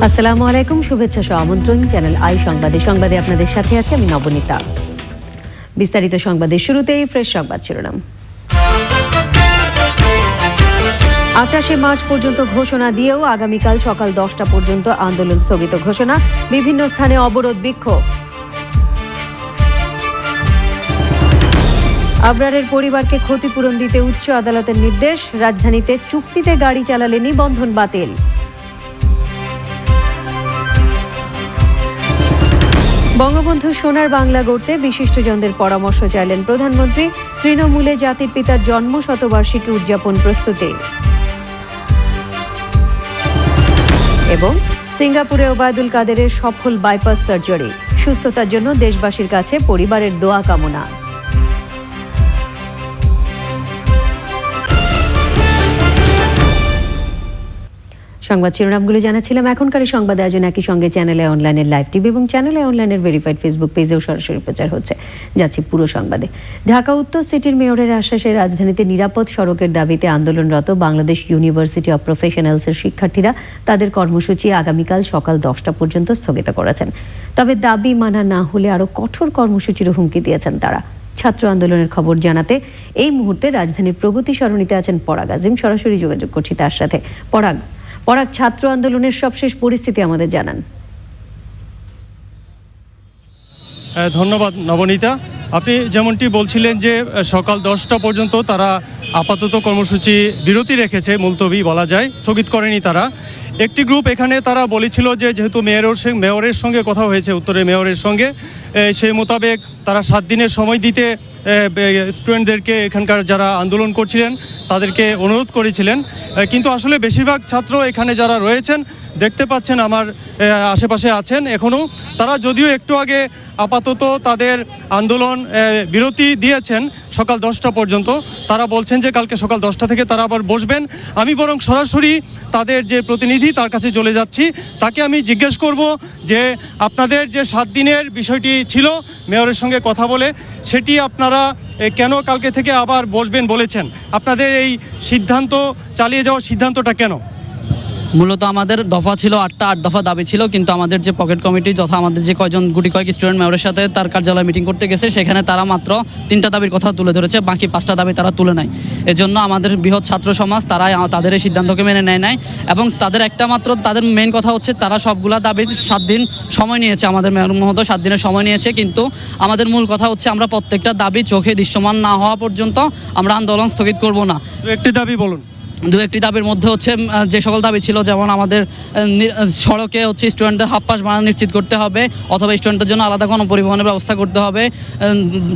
আসসালামু আলাইকুম, শুভেচ্ছা সহ আমন্ত্রণ চ্যানেল আই সংবাদে আপনাদের সাথে আছে আমি নবনীতা। বিস্তারিত সংবাদের শুরুতেই ফ্রেশ সংবাদ শিরোনাম। 28 মার্চ পর্যন্ত ঘোষণা দিয়েও আগামীকাল সকাল 10টা পর্যন্ত আন্দোলন স্থগিত ঘোষণা, বিভিন্ন স্থানে অবরোধ বিক্ষোভ। আবরারের পরিবারকে ক্ষতিপূরণ দিতে উচ্চ আদালতের নির্দেশ, রাজধানীতে চুক্তিতে গাড়ি চালালে নিবন্ধন বাতিল। বঙ্গবন্ধু সোনার বাংলা গড়তে বিশিষ্টজনদের পরামর্শ চাইলেন প্রধানমন্ত্রী, তৃণমূলে জাতির পিতার জন্ম শতবার্ষিকী উদযাপন প্রস্তুতি। এবং সিঙ্গাপুরে ওবায়দুল কাদেরের সফল বাইপাস সার্জারি, সুস্থতার জন্য দেশবাসীর কাছে পরিবারের দোয়া কামনা। সংবাদ শিরোনামগুলো জানাচ্ছিলাম। এখনকার সংবাদ আয়োজন একই সঙ্গে চ্যানেলে অনলাইনের লাইভ টিভি এবং চ্যানেলে অনলাইনের ভেরিফাইড ফেসবুক পেজেও সরাসরি প্রচার হচ্ছে। যাচ্ছি পুরো সংবাদে। ঢাকা উত্তর সিটির মেয়রের আশ্বাসে রাজধানীতে নিরাপদ সড়কের দাবিতে আন্দোলনরত বাংলাদেশ ইউনিভার্সিটি অব প্রফেশনালসের শিক্ষার্থীরা তাদের কর্মসূচি আগামীকাল সকাল 10টা পর্যন্ত স্থগিত করেছেন। তবে দাবি মানা না হলে আরও কঠোর কর্মসূচির হুমকি দিয়েছেন তারা। ছাত্র আন্দোলনের খবর জানাতে এই মুহূর্তে রাজধানীর প্রগতি সরণিতে আছেন পরাগ আজিম। সরাসরি যোগাযোগ করছি তার সাথে। পরাগ, ছাত্র আন্দোলনের সবশেষ পরিস্থিতি আমাদের জানান। ধন্যবাদ নবনীতা। আপনি যেমনটি বলছিলেন যে সকাল 10টা পর্যন্ত তারা আপাতত কর্মসূচি বিরতি রেখেছে, মুলতবি বলা যায়, স্থগিত করেনি তারা। একটি গ্রুপ এখানে তারা বলেছিল যে যেহেতু মেয়রের সঙ্গে কথা হয়েছে, উত্তরের মেয়রের সঙ্গে, সেই মোতাবেক তারা 7 দিনের সময় দিতে স্টুডেন্টদেরকে, এখানকার যারা আন্দোলন করছিলেন তাদেরকে অনুরোধ করেছিলেন। কিন্তু আসলে বেশিরভাগ ছাত্র এখানে যারা রয়েছেন দেখতে পাচ্ছেন আমার আশেপাশে আছেন এখনও। তারা যদিও একটু আগে আপাতত তাদের আন্দোলন বিরতি দিয়েছেন সকাল 10টা পর্যন্ত। তারা বলছেন যে কালকে সকাল 10টা থেকে তারা আবার বসবেন। আমি বরং সরাসরি তাদের যে প্রতিনিধি তার কাছে চলে যাচ্ছি, তাকে আমি জিজ্ঞেস করব যে আপনাদের যে 7 দিনের বিষয়টি ছিল মেয়রের সঙ্গে কথা বলে, সেটি আপনারা কেন কালকে থেকে আবার বসবেন বলেছেন? আপনাদের এই সিদ্ধান্ত, চালিয়ে যাওয়ার সিদ্ধান্তটা কেন? মূলত আমাদের দফা ছিল 8টা, 8 দফা দাবি ছিল, কিন্তু আমাদের যে পকেট কমিটি তথা আমাদের যে কয়েক স্টুডেন্ট মেয়রের সাথে তার কার্যালয়ে মিটিং করতে গেছে, সেখানে তারা মাত্র 3টা দাবির কথা তুলে ধরেছে, বাকি 5টা দাবি তারা তুলে নেয়। এজন্য আমাদের বৃহৎ ছাত্র সমাজ তারা তাদের এই সিদ্ধান্তকে মেনে নেয় নাই, এবং তাদের একটা মাত্র তাদের মেইন কথা হচ্ছে তারা সবগুলা দাবির 7 দিন সময় নিয়েছে, আমাদের মেয়র মহোদয় 7 দিনের সময় নিয়েছে। কিন্তু আমাদের মূল কথা হচ্ছে আমরা প্রত্যেকটা দাবি চোখে দৃশ্যমান না হওয়া পর্যন্ত আমরা আন্দোলন স্থগিত করব না। একটি দাবি বলুন। একটি দাবির মধ্যে হচ্ছে যে সকল দাবি ছিল, যেমন আমাদের সড়কে হচ্ছে স্টুডেন্টদের হাফ পাস বাড়ানো নিশ্চিত করতে হবে, অথবা স্টুডেন্টদের জন্য আলাদা কোনো পরিবহনের ব্যবস্থা করতে হবে।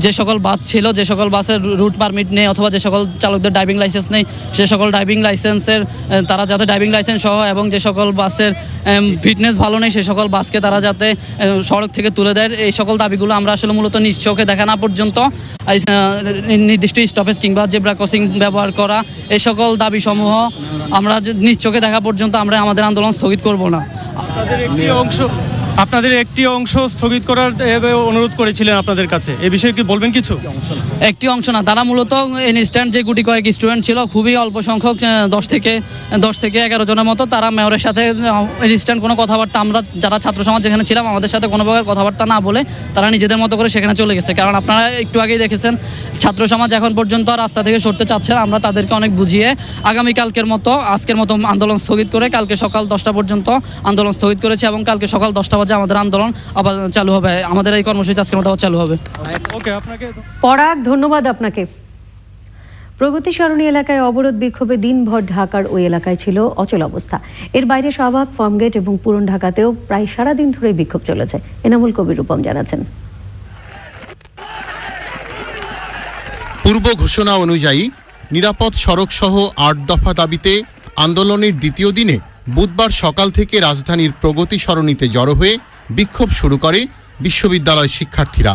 যে সকল বাস ছিল, যে সকল বাসের রুট পারমিট নেই, অথবা যে সকল চালকদের ড্রাইভিং লাইসেন্স নেই, সে সকল ড্রাইভিং লাইসেন্সের তারা যাতে ড্রাইভিং লাইসেন্স সহ, এবং যে সকল বাসের ফিটনেস ভালো নেই সে সকল বাসকে তারা যাতে সড়ক থেকে তুলে দেয়। এই সকল দাবিগুলো আমরা আসলে মূলত নিজ চোখে দেখা না পর্যন্ত নির্দিষ্ট স্টপেজ কিংবা জেব্রা ক্রসিং ব্যবহার করা, এই সকল দাবি সমূহ আমরা নিজ চোখে দেখা পর্যন্ত আমরা আমাদের আন্দোলন স্থগিত করব না। আপনাদের একটি অংশ স্থগিত করার অনুরোধ করেছিলেন আপনাদের কাছে, এ বিষয়ে কি বলবেন কিছু? একটি অংশ না, তারা মূলত ইনস্ট্যান্ট যে কয়েক স্টুডেন্ট ছিল, খুবই অল্প সংখ্যক, 10 থেকে 11 জনের মতো, তারা মেয়রের সাথে ইনস্ট্যান্ট কোনো কথাবার্তা, আমরা যারা ছাত্র সমাজ যেখানে ছিলাম আমাদের সাথে কোনো প্রকার কথাবার্তা না বলে তারা নিজেদের মতো করে সেখানে চলে গেছে। কারণ আপনারা একটু আগেই দেখেছেন ছাত্র সমাজ এখন পর্যন্ত রাস্তা থেকে সরতে চাচ্ছেন। আমরা তাদেরকে অনেক বুঝিয়ে আজকের মতো আন্দোলন স্থগিত করে কালকে সকাল 10টা পর্যন্ত আন্দোলন স্থগিত করেছি, এবং কালকে সকাল 10টা বাজে আমাদের আন্দোলন আবার চালু হবে। আমাদের এই কর্মসূচি আজকের মতো চালু হবে। পরাগ, ধন্যবাদ আপনাকে। প্রগতি সরণি এলাকায় অবরোধ বিক্ষোভে দিনভর ঢাকার ওই এলাকায় ছিল অচল অবস্থা। এর বাইরে শাহবাগ, ফার্মগেট এবং পুরন ঢাকাতেও প্রায় সারাদিন ধরে বিক্ষোভ চলেছে। এনামুল কবির রূপম জানাচ্ছেন। পূর্ব ঘোষণা অনুযায়ী নিরাপদ সড়ক সহ 8 দফা দাবিতে আন্দোলনের দ্বিতীয় দিনে বুধবার সকাল থেকে রাজধানীর প্রগতি সরণিতে জড়ো হয়ে বিক্ষোভ শুরু করে বিশ্ববিদ্যালয় শিক্ষার্থীরা।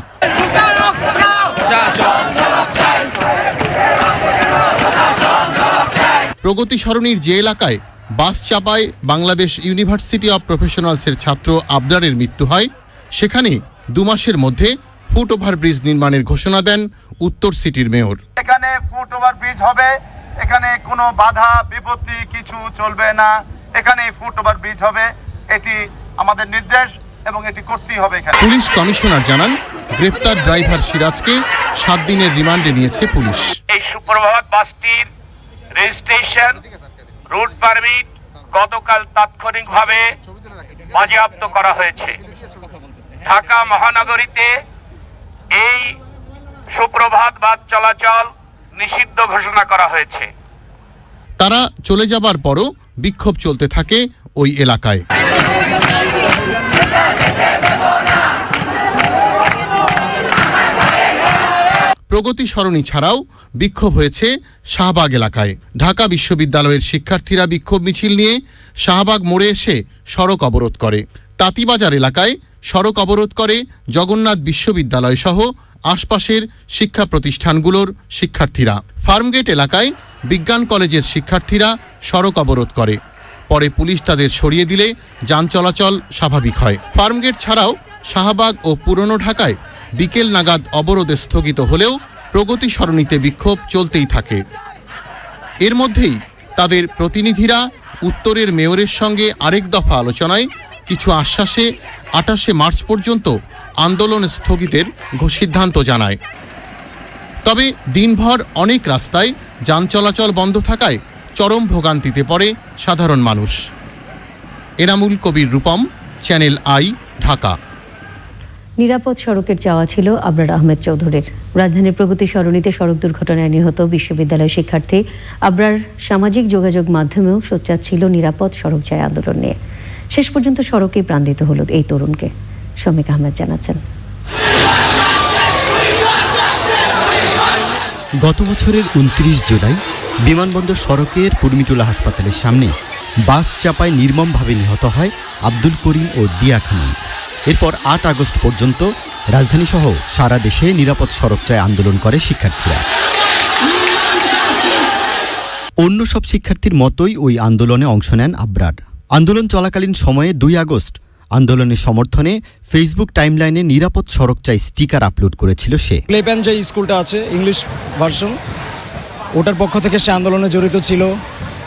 প্রগতি সরণির যে এলাকায় বাস চাপায় বাংলাদেশ ইউনিভার্সিটি অব প্রফেশনালসের ছাত্র আবরারের মৃত্যু হয়, সেখানে 2 মাসের মধ্যে ফুট ওভারব্রিজ নির্মাণের ঘোষণা দেন উত্তর সিটির মেয়র। এখানে ফুট ওভারব্রিজ হবে, এখানে কোনো বাধা বিপত্তি কিছু চলবে না, এখানে ফুট ওভারব্রিজ হবে, এটি আমাদের নির্দেশ এবং এটি করতেই হবে। এখানে পুলিশ কমিশনার জানান, গ্রেপ্তার ড্রাইভার সিরাজকে 7 দিনের রিমান্ডে নিয়েছে পুলিশ। এই সুপ্রভাত বাসটির রেজিস্ট্রেশন, রুট পারমিট গতকাল তাৎক্ষণিকভাবে বাজেয়াপ্ত করা হয়েছে। ঢাকা মহানগরীতে এই সুপ্রভাত বাস চলাচল নিষিদ্ধ ঘোষণা করা হয়েছে। তারা চলে যাবার পরও বিক্ষোভ চলতে থাকে ওই এলাকায়। প্রগতি সরণি ছাড়াও বিক্ষোভ হয়েছে শাহবাগ এলাকায়। ঢাকা বিশ্ববিদ্যালয়ের শিক্ষার্থীরা বিক্ষোভ মিছিল নিয়ে শাহবাগ মোড়ে এসে সড়ক অবরোধ করে। তাঁতিবাজার এলাকায় সড়ক অবরোধ করে জগন্নাথ বিশ্ববিদ্যালয় সহ আশপাশের শিক্ষা প্রতিষ্ঠানগুলোর শিক্ষার্থীরা। ফার্মগেট এলাকায় বিজ্ঞান কলেজের শিক্ষার্থীরা সড়ক অবরোধ করে। পরে পুলিশ তাদের সরিয়ে দিলে যান চলাচল স্বাভাবিক হয়। ফার্মগেট ছাড়াও শাহবাগ ও পুরনো ঢাকায় বিকেল নাগাদ অবরোধে স্থগিত হলেও প্রগতি সরণিতে বিক্ষোভ চলতেই থাকে। এর মধ্যেই তাদের প্রতিনিধিরা উত্তরের মেয়রের সঙ্গে আরেক দফা আলোচনায় কিছু আশ্বাসে 28শে মার্চ পর্যন্ত আন্দোলন স্থগিতের সিদ্ধান্ত জানায়। তবে দিনভর অনেক রাস্তায় যান চলাচল বন্ধ থাকায় চরম ভোগান্তিতে পড়ে সাধারণ মানুষ। Enamul Kabir Rupam, channel i, Dhaka. নিরাপদ সড়কের চাওয়া ছিল আবরার আহমেদ চৌধুরীর। রাজধানীর প্রগতি সরণিতে সড়ক দুর্ঘটনায় নিহত বিশ্ববিদ্যালয় শিক্ষার্থী আবরার সামাজিক যোগাযোগ মাধ্যমেও সোচ্চার ছিল নিরাপদ সড়ক চাই আন্দোলন নিয়ে। শেষ পর্যন্ত সড়কেই প্রাণ দিতে হলো এই তরুণকে। শমিক আহমেদ জানাচ্ছেন। গত বছরের 29 জুলাই বিমানবন্দর সড়কের কুর্মিটোলা হাসপাতালের সামনে বাস চাপায় নির্মমভাবে নিহত হয় আব্দুল করিম ও দিয়া খানম। এরপর 8 আগস্ট পর্যন্ত রাজধানীসহ সারা দেশে নিরাপদ সড়ক চাই আন্দোলন করে শিক্ষার্থীরা। অন্য সব শিক্ষার্থীর মতোই ওই আন্দোলনে অংশ নেন আবরার। আন্দোলন চলাকালীন সময়ে 2 আগস্ট আন্দোলনের সমর্থনে ফেসবুক টাইমলাইনে নিরাপদ সড়ক চাই স্টিকার আপলোড করেছিল সে। প্লেপ্যান যে স্কুলটা আছে ইংলিশ ভার্সন, ওটার পক্ষ থেকে সে আন্দোলনে জড়িত ছিল।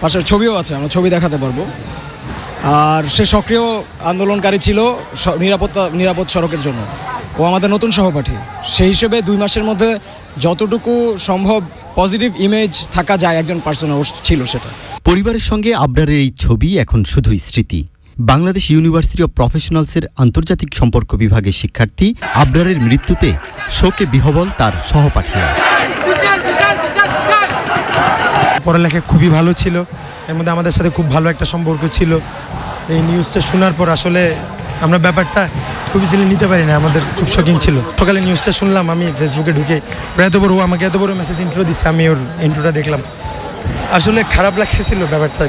পাশের ছবিও আছে, আমরা ছবি দেখাতে পারবো। আর সে সক্রিয় আন্দোলনকারী ছিল নিরাপদ সড়কের জন্য। ও আমাদের নতুন সহপাঠী, সেই হিসেবে 2 মাসের মধ্যে যতটুকু সম্ভব পজিটিভ ইমেজ থাকা যায় একজন পার্সনের ছিল সেটা। পরিবারের সঙ্গে আবরারের এই ছবি এখন শুধুই স্মৃতি। বাংলাদেশ ইউনিভার্সিটি অব প্রফেশনালসের আন্তর্জাতিক সম্পর্ক বিভাগের শিক্ষার্থী আবরারের মৃত্যুতে শোকে বিহ্বল তার সহপাঠীরা। পড়ালেখা খুবই ভালো ছিল, এর মধ্যে আমাদের সাথে খুব ভালো একটা সম্পর্ক ছিল। এই নিউজটা শোনার পর আসলে আমরা ব্যাপারটা খুব ইজিলি নিতে পারি না, আমাদের খুব শকিং ছিল। সকালে নিউজটা শুনলাম, আমি ফেসবুকে ঢুকে আমাকে এত বড় মেসেজ ইন্ট্রো দিচ্ছে, আমি ওর ইন্ট্রোটা দেখলাম, আসলে খারাপ লাগতেছিল ব্যাপারটা,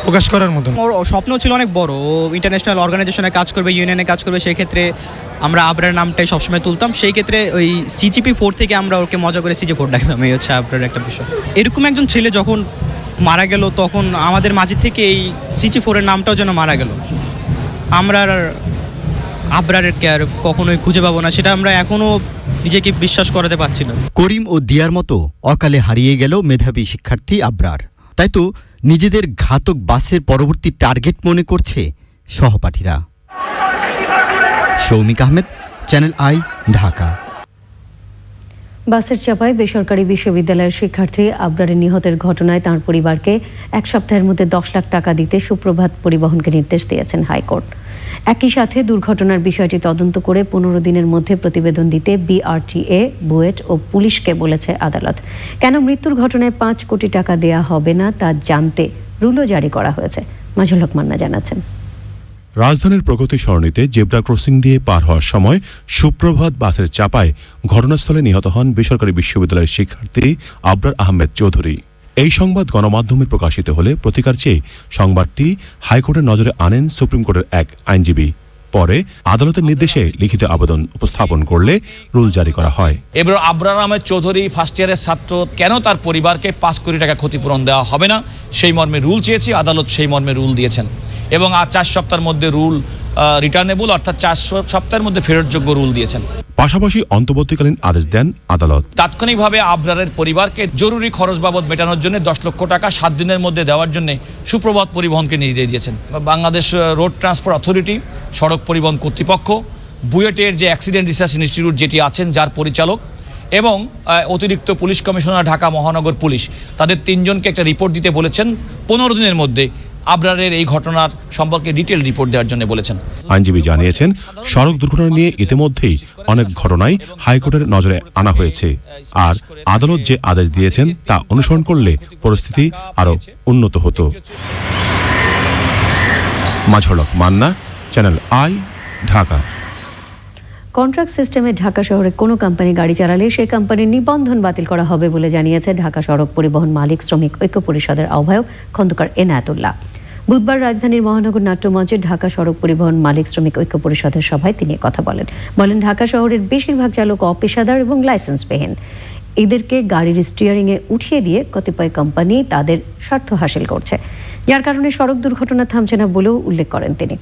প্রকাশ করার মতন। ওর স্বপ্ন ছিল অনেক বড়, ও ইন্টারন্যাশনাল অর্গানাইজেশনে কাজ করবে, ইউনিয়নে কাজ করবে। সেই ক্ষেত্রে আমরা আবরার নামটাই সবসময় তুলতাম। সেই ক্ষেত্রে ওই CGP4 থেকে আমরা ওকে মজা করে CG4 ডাকতাম। এই হচ্ছে আবরার একটা বিষয়। এরকম একজন ছেলে যখন মারা গেল তখন আমাদের মাঝে থেকে এই CG4 এর নামটাও যেন মারা গেল। আমরা আবরারের কেয়ার কখনোই খুঁজে পাবো না, সেটা আমরা এখনও নিজেকে বিশ্বাস করাতে পারছি না। করিম ও দিয়ার মতো অকালে হারিয়ে গেল মেধাবী শিক্ষার্থী আবরার। তাই তো নিজেদের ঘাতক বাসের পরবর্তী টার্গেট মনে করছে সহপাঠীরা। Shoumik Ahmed, channel i, Dhaka. বাসের চাপায় বেসরকারি বিশ্ববিদ্যালয়ের শিক্ষার্থী আবরারের নিহতের ঘটনায় তাঁর পরিবারকে 1 সপ্তাহের মধ্যে 10 লাখ টাকা দিতে সুপ্রভাত পরিবহনকে নির্দেশ দিয়েছেন হাইকোর্ট। একই সাথে দুর্ঘটনার বিষয়টি তদন্ত করে 15 দিনের মধ্যে প্রতিবেদন দিতে BRTA, বুয়েট ও পুলিশকে বলেছে আদালত। কেন মৃত্যুর ঘটনায় 5 কোটি টাকা দেয়া হবে না তা জানতে রুলও জারি করা হয়েছে। মাজুল হক মান্না জানাচ্ছেন। রাজধানীর প্রগতি সরণিতে জেব্রা ক্রসিং দিয়ে পার হওয়ার সময় সুপ্রভাত বাসের চাপায় ঘটনাস্থলে নিহত হন বেসরকারি বিশ্ববিদ্যালয়ের শিক্ষার্থী আবরার আহমেদ চৌধুরী। এই সংবাদ গণমাধ্যমে প্রকাশিত হলে প্রতিকার চেয়ে সংবাদটি হাইকোর্টের নজরে আনেন সুপ্রিম কোর্টের এক আইনজীবী। পরে আদালতের নির্দেশে লিখিত আবেদন উপস্থাপন করলে রুল জারি করা হয়। এবার আবরার আহমেদ চৌধুরী ফার্স্ট ইয়ারের ছাত্র, কেন তার পরিবারকে 5 কোটি টাকা ক্ষতিপূরণ দেওয়া হবে না সেই মর্মে রুল চেয়েছি, আদালত সেই মর্মে রুল দিয়েছেন এবং আজ 4 সপ্তাহের মধ্যে রুল রিটার্নেবল অর্থাৎ 4 সপ্তাহের মধ্যে ফেরতযোগ্য রুল দিয়েছেন। পাশাপাশি অন্তর্বর্তীকালীন আদেশ দেন আদালত। তাৎক্ষণিকভাবে আবরারের পরিবারকে জরুরি খরচ বাবদ মেটানোর জন্য 10 লক্ষ টাকা 7 দিনের মধ্যে দেওয়ার জন্য সুপ্রভাত পরিবহনকে নির্দেশ দিয়েছেন। বাংলাদেশ রোড ট্রান্সপোর্ট অথরিটি, সড়ক পরিবহন কর্তৃপক্ষ, বুয়েটের যে অ্যাক্সিডেন্ট রিসার্চ ইনস্টিটিউট যেটি আছেন যার পরিচালক এবং অতিরিক্ত পুলিশ কমিশনার ঢাকা মহানগর পুলিশ, তাদের 3 জনকে একটা রিপোর্ট দিতে বলেছেন 15 দিনের মধ্যে। আবরারের এই ঘটনার সম্পর্কে ডিটেল রিপোর্ট দেওয়ার জন্য বলেছেন। আইনজীবী জানিয়েছেন, সড়ক দুর্ঘটনা নিয়ে ইতিমধ্যেই অনেক ঘটনাই হাইকোর্টের নজরে আনা হয়েছে, আর আদালত যে আদেশ দিয়েছেন তা অনুসরণ করলে পরিস্থিতি আরও উন্নত হতো। Mazhar Haque Manna, channel i, Dhaka. Contract সিস্টেমে ঢাকা শহরে কোনো কোম্পানি গাড়ি চালালে সেই কোম্পানির নিবন্ধন বাতিল করা হবে বলে জানিয়েছে ঢাকা সড়ক পরিবহন মালিক শ্রমিক ঐক্য পরিষদের আহ্বায়ক খন্দকার এনায়েতুল্লাহ। বুধবার রাজধানীর মহানগর নাট্যমঞ্চে ঢাকা সড়ক পরিবহন মালিক শ্রমিক ঐক্য পরিষদের সভায় তিনি কথা বলেন ঢাকা শহরের বেশিরভাগ চালক অপেশাদার এবং লাইসেন্সবিহীন। এদেরকে গাড়ির স্টিয়ারিংয়ে উঠিয়ে দিয়ে কতিপয় কোম্পানি তাদের স্বার্থ হাসিল করছে, যার কারণে সড়ক দুর্ঘটনা থামছে না বলেও উল্লেখ করেন তিনি।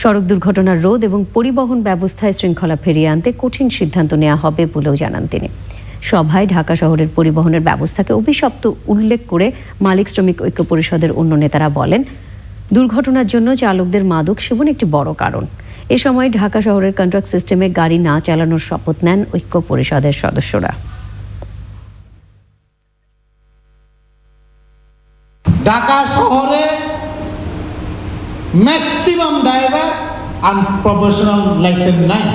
সড়ক দুর্ঘটনার রোধ এবং পরিবহন ব্যবস্থায় শৃঙ্খলা ফিরিয়ে আনতে কঠিন সিদ্ধান্ত নেওয়া হবে বলেও জানান তিনি। সভায় ঢাকা শহরের পরিবহনের ব্যবস্থাকে অভিশপ্ত উল্লেখ করে মালিক শ্রমিক ঐক্য পরিষদের অন্য নেতারা বলেন, দুর্ঘটনার জন্য চালকদের মাদক সেবন একটি বড় কারণ। এ সময় ঢাকা শহরের কন্ট্রাক্ট সিস্টেমে গাড়ি না চালানোর শপথ নেন ঐক্য পরিষদের সদস্যরা। ঢাকা শহরে ম্যাক্সিমাম ড্রাইভার আনপ্রফেশনাল লাইসেন্স নাই।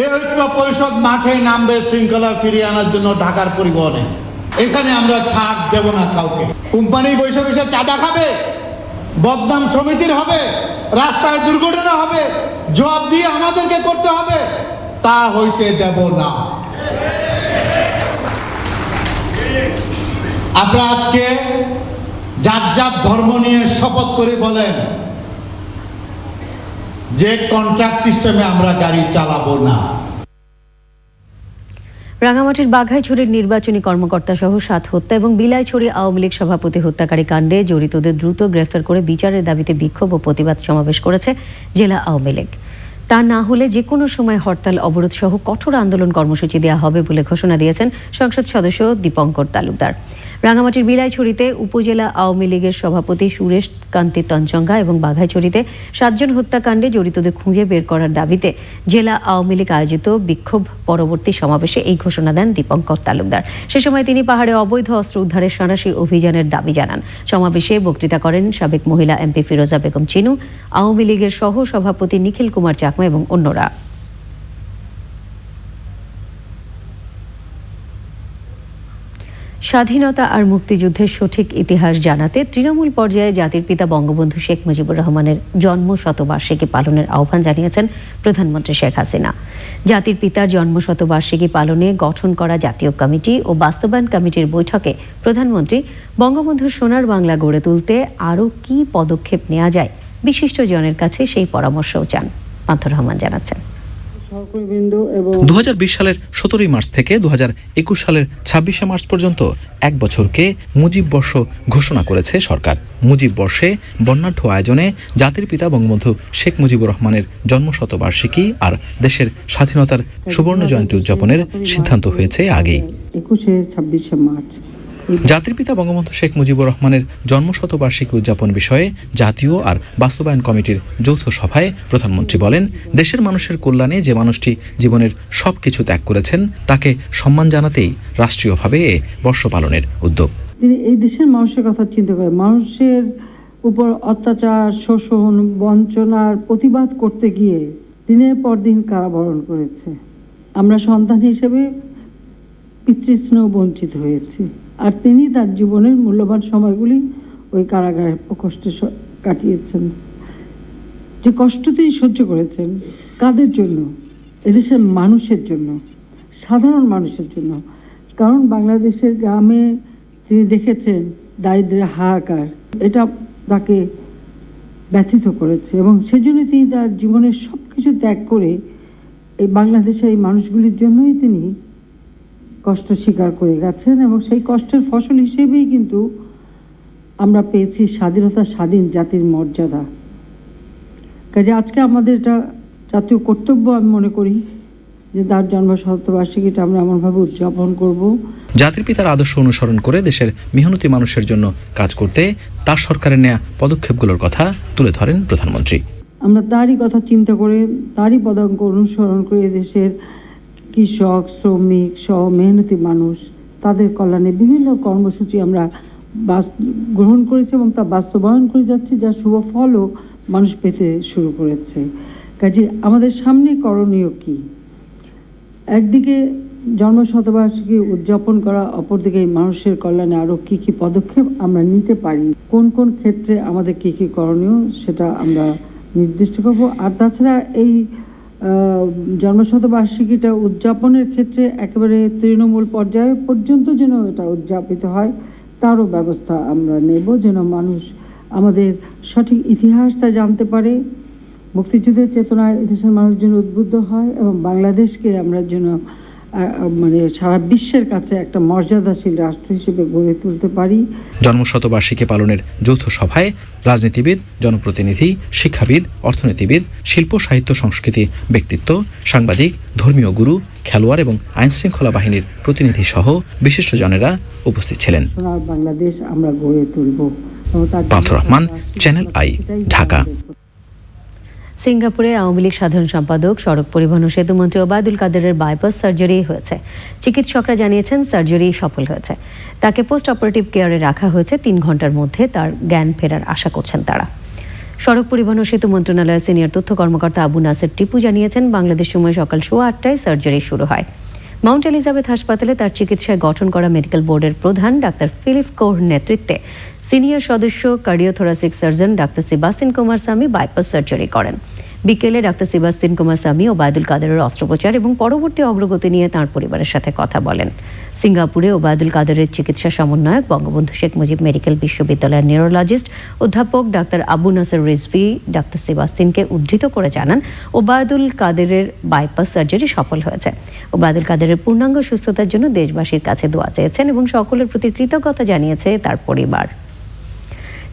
এই ঐক্য পরিষদ মাঠে নামবে শৃঙ্খলা ফিরিয়ে আনার জন্য ঢাকার পরিবহনে। এখানে আমরা ছাড় দেব না কাউকে। কোম্পানি বসে বসে চাঁদা খাবে, বদনাম সমিতির হবে, রাস্তায় দুর্ঘটনা হবে, জবাব দিয়ে আমাদেরকে করতে হবে, তা হইতে দেব না। আপনারা আজকে যার যার ধর্ম নিয়ে শপথ করে বলেন যে কন্ট্রাক্ট সিস্টেমে আমরা গাড়ি চালাবো না। রাঙামাটির বাঘাইছড়ির নির্বাচনী কর্মকর্তা সহ 7 হত্যা এবং বিলাইছড়ি আওয়ামী লীগ সভাপতি হত্যাকারী কাণ্ডে জড়িতদের দ্রুত গ্রেফতার করে বিচারের দাবিতে বিক্ষোভ ও প্রতিবাদ সমাবেশ করেছে জেলা আওয়ামী লীগ। তা না হলে যে কোনো সময় হরতাল, অবরোধ সহ কঠোর আন্দোলন কর্মসূচি দেওয়া হবে বলে ঘোষণা দিয়েছেন সংসদ সদস্য দীপঙ্কর তালুকদার। রাঙামাটির বিলাইছড়িতে উপজেলা আওয়ামী লীগের সভাপতি সুরেশ কান্তি তঞ্চঙ্গা এবং বাঘাইছড়িতে 7 জন হত্যাকাণ্ডে জড়িতদের খুঁজে বের করার দাবিতে জেলা আওয়ামী লীগ আয়োজিত বিক্ষোভ পরবর্তী সমাবেশে এই ঘোষণা দেন দীপঙ্কর তালুকদার। সে সময় তিনি পাহাড়ে অবৈধ অস্ত্র উদ্ধারের সাঁড়াশি অভিযানের দাবি জানান। সমাবেশে বক্তৃতা করেন সাবেক মহিলা এমপি ফিরোজা বেগম চিনু, আওয়ামী লীগের সহ সভাপতি নিখিল কুমার চাকমা এবং অন্যরা। স্বাধীনতা আর মুক্তিযুদ্ধের সঠিক ইতিহাস জানাতে তৃণমূল পর্যায়ে জাতির পিতা বঙ্গবন্ধু শেখ মুজিবুর রহমানের জন্ম শতবার্ষিকী পালনের আহ্বান জানিয়েছেন প্রধানমন্ত্রী শেখ হাসিনা। জাতির পিতার জন্ম শতবার্ষিকী পালনে গঠন করা জাতীয় কমিটি ও বাস্তবায়ন কমিটির বৈঠকে প্রধানমন্ত্রী বঙ্গবন্ধুর সোনার বাংলা গড়ে তুলতে আরও কী পদক্ষেপ নেওয়া যায় বিশিষ্টজনের কাছে সেই পরামর্শও চান। পান্থর রহমান জানাচ্ছেন। 2020 সালের 17 মার্চ থেকে 2021 সালের 26 মার্চ পর্যন্ত 1 বছরকে মুজিব বর্ষ ঘোষণা করেছে সরকার। মুজিব বর্ষে বর্ণাঢ্য আয়োজনে জাতির পিতা বঙ্গবন্ধু শেখ মুজিবুর রহমানের জন্ম শতবার্ষিকী আর দেশের স্বাধীনতার সুবর্ণ জয়ন্তী উদযাপনের সিদ্ধান্ত হয়েছে আগেই। 26 মার্চ জাতির পিতা বঙ্গবন্ধু শেখ মুজিবুর রহমানের জন্ম শতবার্ষিকী উদযাপন বিষয়ে জাতীয় আর বাস্তবায়ন কমিটির যৌথ সভায় প্রধানমন্ত্রী বলেন, দেশের মানুষের কল্যাণে যে মানুষটি জীবনের সবকিছু ত্যাগ করেছেন তাকে সম্মান জানাতেই রাষ্ট্রীয়ভাবে এ বর্ষ পালনের উদ্যোগ। তিনি এই দেশের মানুষের কথা চিন্তা করে মানুষের উপর অত্যাচার, শোষণ, বঞ্চনার প্রতিবাদ করতে গিয়ে দিনের পর দিন কারাবরণ করেছে। আমরা সন্তান হিসেবে পিতৃস্নেহ বঞ্চিত হয়েছি, আর তিনি তার জীবনের মূল্যবান সময়গুলি ওই কারাগারে কষ্টে কাটিয়েছেন। যে কষ্ট তিনি সহ্য করেছেন কাদের জন্য? এদেশের মানুষের জন্য, সাধারণ মানুষের জন্য। কারণ বাংলাদেশের গ্রামে তিনি দেখেছেন দারিদ্র্যের হাহাকার, এটা তাকে ব্যথিত করেছে এবং সেজন্য তিনি তার জীবনের সব কিছু ত্যাগ করে এই বাংলাদেশের এই মানুষগুলির জন্যই তিনি কষ্ট স্বীকার করে গেছেন এবং সেই কষ্টের ফসল হিসেবেই কিন্তু আমরা পেয়েছি স্বাধীনতা, স্বাধীন জাতির মর্যাদা। কাজে আজকে আমাদের এটা জাতীয় কর্তব্য আমি মনে করি যে তার জন্মশতবার্ষিকীটা আমরা এমনভাবে উদযাপন করব। জাতির পিতার আদর্শ অনুসরণ করে দেশের মেহনতি মানুষের জন্য কাজ করতে তার সরকারের নেওয়া পদক্ষেপগুলোর কথা তুলে ধরেন প্রধানমন্ত্রী। আমরা তারই কথা চিন্তা করে তারই পদাঙ্ক অনুসরণ করে দেশের কৃষক, শ্রমিক সহ মেহনতি মানুষ তাদের কল্যাণে বিভিন্ন কর্মসূচি আমরা গ্রহণ করেছি এবং তা বাস্তবায়ন করে যাচ্ছি, যার শুভ ফলও মানুষ পেতে শুরু করেছে। কাজে আমাদের সামনে করণীয় কি? একদিকে জন্মশতবার্ষিকী উদযাপন করা, অপরদিকে এই মানুষের কল্যাণে আরও কী কী পদক্ষেপ আমরা নিতে পারি, কোন কোন ক্ষেত্রে আমাদের কী কী করণীয় সেটা আমরা নির্দিষ্ট করব। আর তাছাড়া এই জন্মশতবার্ষিকীটা উদযাপনের ক্ষেত্রে একেবারে তৃণমূল পর্যায়ে পর্যন্ত যেন এটা উদযাপিত হয় তারও ব্যবস্থা আমরা নেব, যেন মানুষ আমাদের সঠিক ইতিহাসটা জানতে পারে, মুক্তিযুদ্ধের চেতনায় দেশের মানুষ যেন উদ্বুদ্ধ হয় এবং বাংলাদেশকে আমরা যেন মানে সারা বিশ্বের কাছে একটা মর্যাদাশীল রাষ্ট্র হিসেবে গড়ে তুলতে পারি। জন্মশতবার্ষিকী পালনের যৌথ সভায় রাজনীতিবিদ, জনপ্রতিনিধি, শিক্ষাবিদ, অর্থনীতিবিদ, শিল্প, সাহিত্য, সংস্কৃতি, ব্যক্তিত্ব, সাংবাদিক, ধর্মীয় গুরু, খেলোয়াড় এবং আইনশৃঙ্খলা বাহিনীর প্রতিনিধি সহ বিশিষ্টজনেরা উপস্থিত ছিলেন। বাংলাদেশ আমরা গড়ে তুলব। পান্থ রহমান, চ্যানেল আই, ঢাকা। সিঙ্গাপুরে আওয়ামী লীগ সাধারণ সম্পাদক, সড়ক পরিবহন ও সেতুমন্ত্রী ওবায়দুল কাদেরের বাইপাস সার্জারি হয়েছে। চিকিৎসকরা জানিয়েছেন সার্জারি সফল হয়েছে। তাকে পোস্ট অপারেটিভ কেয়ারে রাখা হয়েছে। 3 ঘন্টার মধ্যে তার জ্ঞান ফেরার আশা করছেন তারা। সড়ক পরিবহন ও সেতু মন্ত্রণালয়ের সিনিয়র তথ্য কর্মকর্তা আবু নাসের টিপু জানিয়েছেন, বাংলাদেশ সময় সকাল 8:15টায় সার্জারি শুরু হয়। মাউন্ট এলিজাবেথ হাসপাতালে তার চিকিৎসায় গঠন করা মেডিকেল বোর্ডের প্রধান ডাক্তার ফিলিপ কোর নেতৃত্বে সিনিয়র সদস্য cardiothoracic surgeon doctor Sebastian Kumar স্বামী বাইপাস সার্জারি করেন। বিকেলে ডাক্তার সেবাস্টিন কুমার স্বামী ওবায়দুল কাদেরের অস্ত্রোপচার এবং পরবর্তী অগ্রগতি নিয়ে তাঁর পরিবারের সাথে কথা বলেন। সিঙ্গাপুরে ওবায়দুল কাদেরের চিকিৎসা সমন্বয়ক বঙ্গবন্ধু শেখ মুজিব মেডিকেল বিশ্ববিদ্যালয়ের নিউরোলজিস্ট অধ্যাপক ডাক্তার আবু নাসের রিজভী ডাক্তার সেবাস্টিনকে উদ্ধৃত করে জানান, ওবায়দুল কাদেরের বাইপাস সার্জারি সফল হয়েছে। ওবায়দুল কাদেরের পূর্ণাঙ্গ সুস্থতার জন্য দেশবাসীর কাছে দোয়া চেয়েছেন এবং সকলের প্রতি কৃতজ্ঞতা জানিয়েছে তার পরিবার।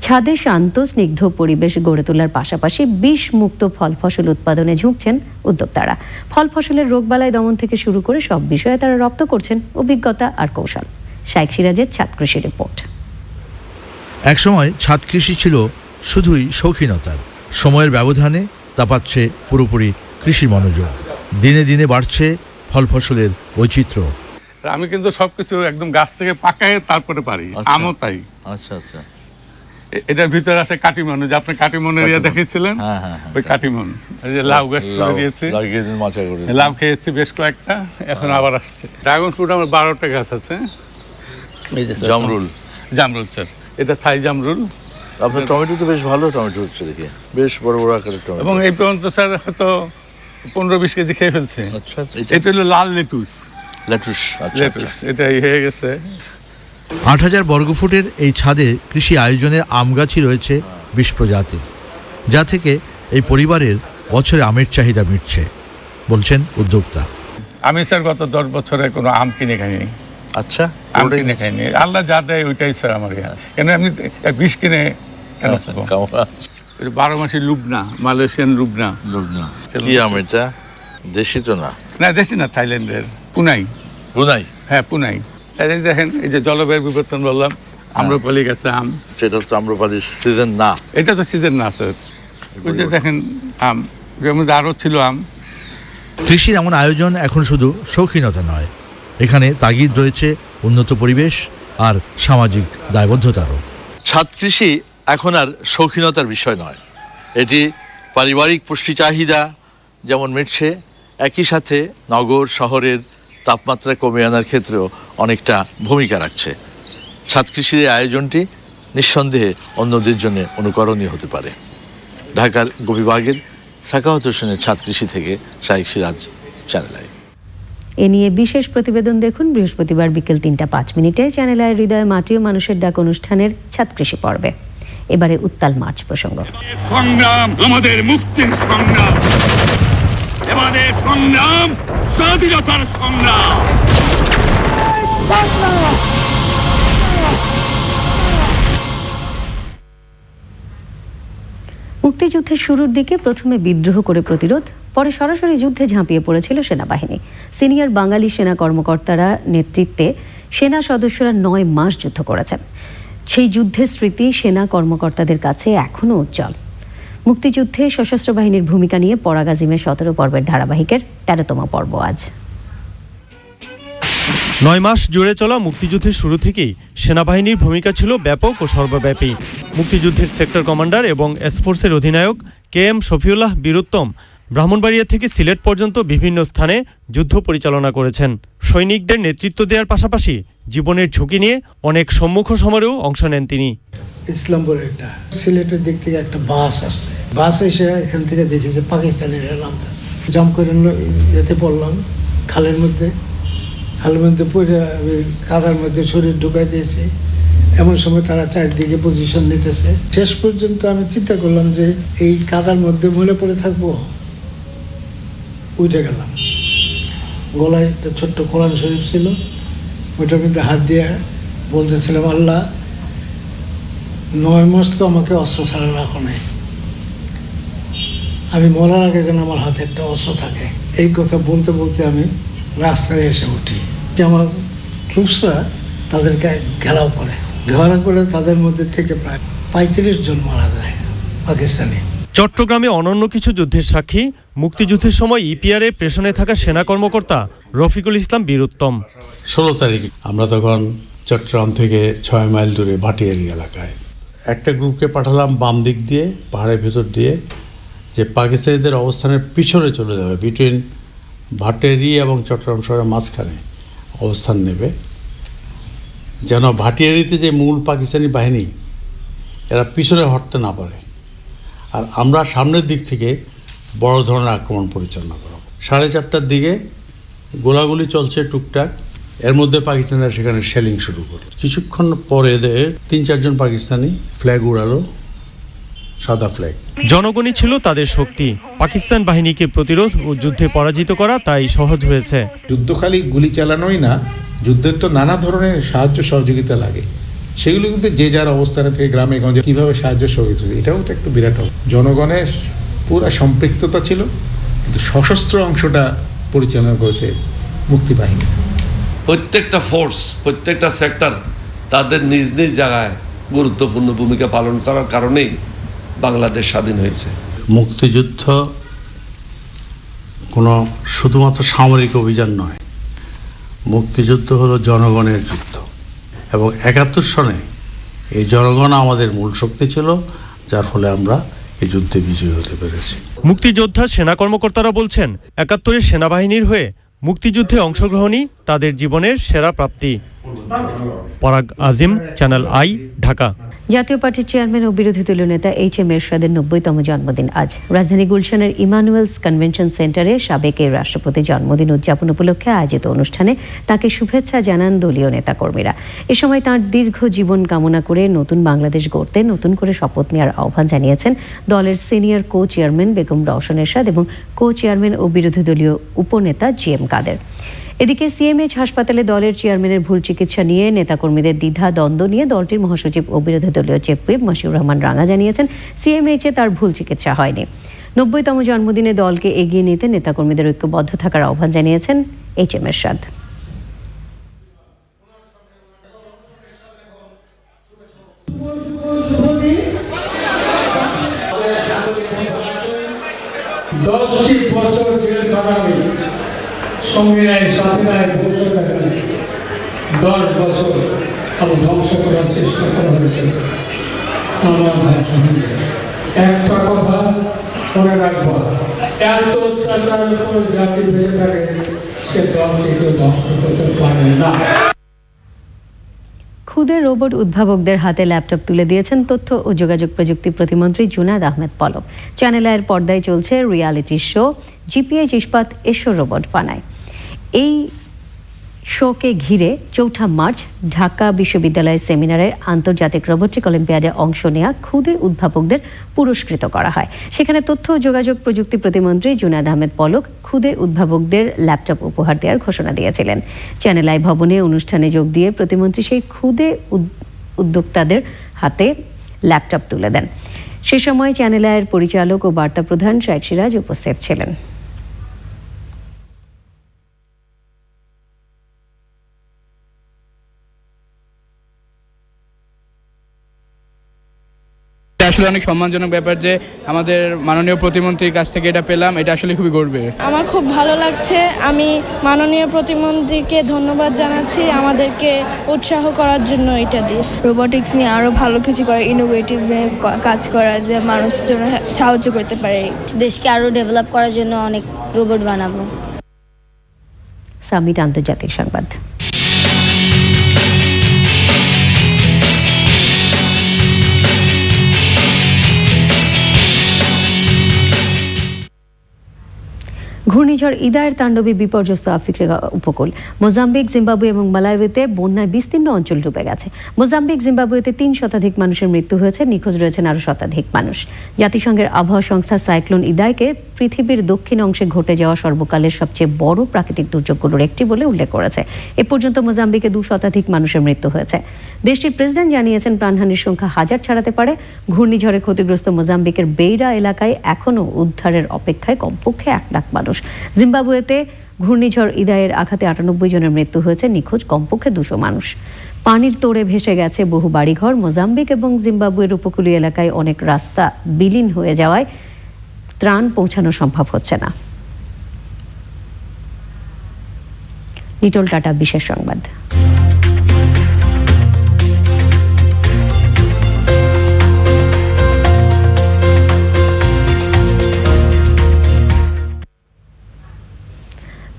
ছাদে শান্ত স্নিগ্ধ পরিবেশ গড়ে তোলার পাশাপাশি বিষ মুক্ত ফল ফসল উৎপাদনে ঝুঁকছেন উদ্যোক্তারা। ফল ফসলের রোগবালাই দমন থেকে শুরু করে সব বিষয়ে তারা রপ্ত করছেন অভিজ্ঞতা আর কৌশল। শাইখ সিরাজের ছাদ কৃষি রিপোর্ট। একসময় ছাদ কৃষি ছিল শুধুই শৌখিনতার। সময়ের ব্যবধানে তা পাচ্ছে পুরোপুরি কৃষি মনোযোগ। দিনে দিনে বাড়ছে ফল ফসলের বৈচিত্র্য। আমি কিন্তু সবকিছু একদম গাছ থেকে পাকায় তারপরে পারি। আমও তাই। আচ্ছা আচ্ছা। এটার ভিতরে আছে কাটিমন, যে আপনি কাটিমন এরিয়া দেখেছিলেন, ওই কাটিমন। এই যে লাউ গাছ দিয়েছি, লাউ খেয়েছি বেশ কয়েকটা, এখন আবার আসছে। ড্রাগন ফ্রুট আমার 12টা গাছ আছে। এই যে জামরুল, জামরুল স্যার, এটা থাই জামরুল। আপনার টমেটো তো বেশ ভালো টমেটো হচ্ছে দেখি, বেশ বড় বড় আকারের টমেটো। এবং এই পর্যন্ত স্যার হয়তো 15-20 কেজি খেয়ে ফেলছে। আচ্ছা, এটা হলো লাল লেটুস। লেটুস, আচ্ছা, এটাই হয়ে গেছে। 8000 বর্গফুটের এই ছাদে কৃষি আয়োজনের আম গাছই রয়েছে 20 প্রজাতির, যা থেকে এই পরিবারের বছরে আমের চাহিদা মিটছে বলছেন উদ্যোক্তা। আমি স্যার গত 10 বছরে কোনো আম কিনে খাইনি। আচ্ছা, আম কিনে খাইনি, আল্লাহ যা দেয় ওইটাই স্যার আমার। কেন আমি 20 কিনে কেন খাবো? 12 মাসি লুবনা, মালয়েশিয়ান লুবনা। কি আম এটা? দেশি তো না? না দেশি না, থাইল্যান্ডের পুনাই। পুনাই? হ্যাঁ পুনাই। দেখেন এই যে জলবায়ুর বিবর্তন বললাম, আম্রপালি গাছে আম। সেটা তো আম্রপালির সিজন না। এটা তো সিজন না স্যার। ওই যে দেখেন আম, এর মধ্যে আরও ছিল আম। কৃষির এমন আয়োজন এখন শুধু শৌখিনতা নয়, এখানে তাগিদ রয়েছে উন্নত পরিবেশ আর সামাজিক দায়বদ্ধতারও। ছাদ কৃষি এখন আর শৌখিনতার বিষয় নয়, এটি পারিবারিক পুষ্টি চাহিদা যেমন মিটছে, একই সাথে নগর শহরের তাপমাত্রা কমিয়ে আনার ক্ষেত্রেও অনেকটা ভূমিকা রাখছে। ছাদ কৃষির এই আয়োজনটি নিঃসন্দেহে অন্যদের জন্য অনুকরণীয় হতে পারে। ঢাকার গোপীবাগের সাখাওয়াত হোসেনের ছাদ কৃষি থেকে শাইখ সিরাজ, চ্যানেল আই। এ নিয়ে বিশেষ প্রতিবেদন দেখুন বৃহস্পতিবার বিকেল 3:05 চ্যানেল আই হৃদয় মাটি ও মানুষের ডাক অনুষ্ঠানের ছাদ কৃষি পর্বে। এবারে উত্তাল মার্চ প্রসঙ্গ। সংগ্রাম আমাদের মুক্তির সংগ্রাম, আমাদের সংগ্রাম স্বাধীনতার সংগ্রাম। মুক্তিযুদ্ধের শুরুর দিকে প্রথমে বিদ্রোহ করে প্রতিরোধ, পরে সরাসরি যুদ্ধে ঝাঁপিয়ে পড়েছিল সেনাবাহিনী। সিনিয়র বাঙালি সেনা কর্মকর্তারা নেতৃত্বে সেনা সদস্যরা 9 মাস যুদ্ধ করেছেন। সেই যুদ্ধের স্মৃতি সেনা কর্মকর্তাদের কাছে এখনও উজ্জ্বল। মুক্তিযুদ্ধে সশস্ত্র বাহিনীর ভূমিকা নিয়ে পরাগ আজিমের 17 পর্বের ধারাবাহিকের 13তম পর্ব আজ। 9 মাস জুড়ে চলা মুক্তিযুদ্ধের শুরু থেকেই সেনাবাহিনীর ভূমিকা ছিল ব্যাপক ও সর্বব্যাপী। মুক্তিযুদ্ধের সেক্টর কমান্ডার এবং এসফোর্সের অধিনায়ক KM শফিউল্লাহ বীরুত্তম ব্রাহ্মণবাড়িয়া থেকে সিলেট পর্যন্ত বিভিন্ন স্থানে যুদ্ধ পরিচালনা করেছেন। সৈনিকদের নেতৃত্ব দেওয়ার পাশাপাশি জীবনের ঝুঁকি নিয়ে অনেক সম্মুখ সমরেও অংশ নেন তিনি। ইসলামপুরে একটা সিলেটের দিক থেকে একটা বাস আসছে, বাস এসে এখান থেকে দেখি যে পাকিস্তানিরা নামতেছে, জাম্প করে এতে পড়লাম খালের মধ্যে পড়ে কাদার মধ্যে শরীর ঢুকাই দিয়েছে। এমন সময় তারা চারদিকে পজিশন নিতেছে। শেষ পর্যন্ত আমি চিন্তা করলাম যে এই কাদার মধ্যে মরে পড়ে থাকবো, উঠে গেলাম। গলায় একটা ছোট্ট কোরআন শরীফ ছিল, ওইটার মধ্যে হাত দিয়ে বলতেছিলাম, আল্লাহ 9 মাস তো আমাকে অস্ত্র ছাড়া রাখো নাই, আমি মরার আগে যেন আমার হাতে একটা অস্ত্র থাকে। এই কথা বলতে বলতে আমি রাস্তায় এসে উঠি। আমার ট্রুপসরা তাদেরকে ঘেরাও করে তাদের মধ্যে থেকে প্রায় 35 জন মারা যায় পাকিস্তানি। চট্টগ্রামে অনন্য কিছু যুদ্ধের সাক্ষী মুক্তিযুদ্ধের সময় ইপিআরে প্রেষণে থাকা সেনা কর্মকর্তা রফিকুল ইসলাম বীরুত্তম। 16 তারিখে আমরা তখন চট্টগ্রাম থেকে 6 মাইল দূরে ভাটিয়ারি এলাকায় একটা গ্রুপকে পাঠালাম বাম দিক দিয়ে পাহাড়ের ভেতর দিয়ে, যে পাকিস্তানিদের অবস্থানের পিছনে চলে যাবে, বিটুইন ভাটিয়ারি এবং চট্টগ্রাম শহরের মাঝখানে অবস্থান নেবে, যেন ভাটিয়ারিতে যে মূল পাকিস্তানি বাহিনী এরা পিছনে হটতে না পারে, আর আমরা সামনের দিক থেকে বড় ধরনের আক্রমণ পরিচালনা করব। 4:30টার দিকে গোলাগুলি চলছে টুকটাক, এর মধ্যে পাকিস্তানিরা সেখানে শেলিং শুরু করে। কিছুক্ষণ পরে 3-4 জন পাকিস্তানি ফ্ল্যাগ উড়ালো, সাদা ফ্ল্যাগ। জনগণই ছিল তাদের শক্তি। পাকিস্তান বাহিনীকে প্রতিরোধ ও যুদ্ধে পরাজিত করা তাই সহজ হয়েছে। যুদ্ধ খালি গুলি চালানোই না, যুদ্ধের তো নানা ধরনের সাহায্য সহযোগিতা লাগে, সেগুলো কিন্তু যে যার অবস্থানে থেকে গ্রামে গঞ্জে কীভাবে সাহায্য সহযোগিতা, এটাও তো একটু বিরাট। জনগণের পুরো সম্পৃক্ততা ছিল, কিন্তু সশস্ত্র অংশটা পরিচালনা করেছে মুক্তিবাহিনী। প্রত্যেকটা ফোর্স, প্রত্যেকটা সেক্টর তাদের নিজ নিজ জায়গায় গুরুত্বপূর্ণ ভূমিকা পালন করার কারণেই বাংলাদেশ স্বাধীন হয়েছে। মুক্তিযুদ্ধ কোনো শুধুমাত্র সামরিক অভিযান নয়, মুক্তিযুদ্ধ হলো জনগণের যুদ্ধ, এবং 71 সনে এই জনগণ আমাদের মূল শক্তি ছিল, যার ফলে আমরা এই যুদ্ধে বিজয়ী হতে পেরেছি। মুক্তিযোদ্ধা সেনা কর্মকর্তারা বলছেন 71-এর সেনাবাহিনীর হয়ে মুক্তিযুদ্ধে অংশগ্রহণই তাদের জীবনের সেরা প্রাপ্তি। পরাগ আজিম, চ্যানেল আই, ঢাকা। জাতীয় পার্টির চেয়ারম্যান ও বিরোধী দলীয় নেতা HM এরশাদের 90তম জন্মদিন আজ। রাজধানী গুলশানের ইমানুয়েলস কনভেনশন সেন্টারে সাবেক রাষ্ট্রপতির জন্মদিন উদযাপন উপলক্ষে আয়োজিত অনুষ্ঠানে তাকে শুভেচ্ছা জানান দলীয় নেতাকর্মীরা। এ সময় তাঁর দীর্ঘ জীবন কামনা করে নতুন বাংলাদেশ গড়তে নতুন করে শপথ নেওয়ার আহ্বান জানিয়েছেন দলের senior co chairman Begum Rowshan Ershad এবং কো চেয়ারম্যান ও বিরোধী দলীয় উপনেতা GM কাদের। এদিকে CMH হাসপাতালে দলের চেয়ারম্যানের ভুল চিকিৎসা নিয়ে নেতাকর্মীদের দ্বিধা দ্বন্দ্ব নিয়ে দলটির মহাসচিব ও বিরোধী দলীয় চিফ হুইপ মশিউর রহমান রাঙা জানিয়েছেন CMH-এ তার ভুল চিকিৎসা হয়নি। 90তম জন্মদিনে দলকে এগিয়ে নিতে নেতাকর্মীদের ঐক্যবদ্ধ থাকার আহ্বান জানিয়েছেন HM এরশাদ। সংবিধানের স্বাধীনতায় বসে থাকা 10 বছর আমরা ধ্বংস করার চেষ্টা করা হয়েছে। আমরা একটা কথা মনে রাখবো, এত অত্যাচারের উপর জাতি বেঁচে থাকে, সে দলকে কেউ ধ্বংস করতে পারে না। খুদে রোবট উদ্ভাবকদের হাতে ল্যাপটপ তুলে দিয়েছেন তথ্য ও যোগাযোগ প্রযুক্তি প্রতিমন্ত্রী জুনায়েদ আহমেদ পলক। চ্যানেল আইয়ের পর্দায় চলছে রিয়ালিটি শো GPH ইস্পাত এসো রোবট বানায়। এই শোকে ঘিরে 4 মার্চ ঢাকা বিশ্ববিদ্যালয়ের সেমিনারের আন্তর্জাতিক রোবোটিক অলিম্পিয়াডে অংশ নেওয়া খুদে উদ্ভাবকদের পুরস্কৃত করা হয়। সেখানে তথ্য ও যোগাযোগ প্রযুক্তি প্রতিমন্ত্রী জুনায়েদ আহমেদ পলক খুদে উদ্ভাবকদের ল্যাপটপ উপহার দেওয়ার ঘোষণা দিয়েছিলেন। চ্যানেল আই ভবনে অনুষ্ঠানে যোগ দিয়ে প্রতিমন্ত্রী সেই খুদে উদ্যোক্তাদের হাতে ল্যাপটপ তুলে দেন। সে সময় চ্যানেল আইয়ের পরিচালক ও বার্তা প্রধান শাইখ সিরাজ উপস্থিত ছিলেন। আসলে অনেক সম্মানজনক ব্যাপার যে আমাদের মাননীয় প্রতিমন্ত্রীর কাছ থেকে এটা পেলাম, এটা আসলে খুবই গর্বের। আমার খুব ভালো লাগছে। আমি মাননীয় প্রতিমন্ত্রীকে ধন্যবাদ জানাচ্ছি আমাদেরকে উৎসাহ করার জন্য এটা দিয়ে। রোবোটিক্স নিয়ে আরও ভালো কিছু করা, ইনোভেটিভ কাজ করা, যে মানুষের জন্য সাহায্য করতে পারে, দেশকে আরও ডেভেলপ করার জন্য অনেক রোবট বানাবো। সামিট আন্তর্জাতিক সংবাদ। ঘূর্ণিঝড় ইদায়ের তাণ্ডবে বিপর্যস্ত আফ্রিকা উপকূল। মোজাম্বিক, জিম্বাবুয়ে এবং মালাউইতে বন্যায় বিস্তীর্ণ অঞ্চল ডুবে গেছে। মোজাম্বিক, জিম্বাবুয়েতে 3 শতাধিক মানুষের মৃত্যু হয়েছে, নিখোঁজ রয়েছেন আরও শতাধিক মানুষ। জাতিসংঘের আবহাওয়া সংস্থা সাইক্লোন ইদায়কে পৃথিবীর দক্ষিণ অংশে ঘটে যাওয়া সর্বকালের সবচেয়ে বড় প্রাকৃতিক দুর্যোগগুলোর একটি বলে উল্লেখ করেছে। এ পর্যন্ত মোজাম্বিকে 2 শতাধিক মানুষের মৃত্যু হয়েছে। দেশটির প্রেসিডেন্ট জানিয়েছেন প্রাণহানির সংখ্যা 1000 ছাড়াতে পারে। ঘূর্ণিঝড়ে ক্ষতিগ্রস্ত মোজাম্বিকের বেইরা এলাকায় এখনও উদ্ধারের অপেক্ষায় কমপক্ষে 1 লাখ মানুষ। জিম্বাবুয়েতে ঘূর্ণিঝড় ইদায়ের আঘাতে 98 জনের মৃত্যু হয়েছে, নিখোঁজ কমপক্ষে 200 মানুষ। পানির তোড়ে ভেসে গেছে বহু বাড়িঘর। মোজাম্বিক এবং জিম্বাবুয়ের উপকূলীয় এলাকায় অনেক রাস্তা বিলীন হয়ে যাওয়ায় ত্রাণ পৌঁছানো সম্ভব হচ্ছে না। নিটল টাটা বিশেষ সংবাদ।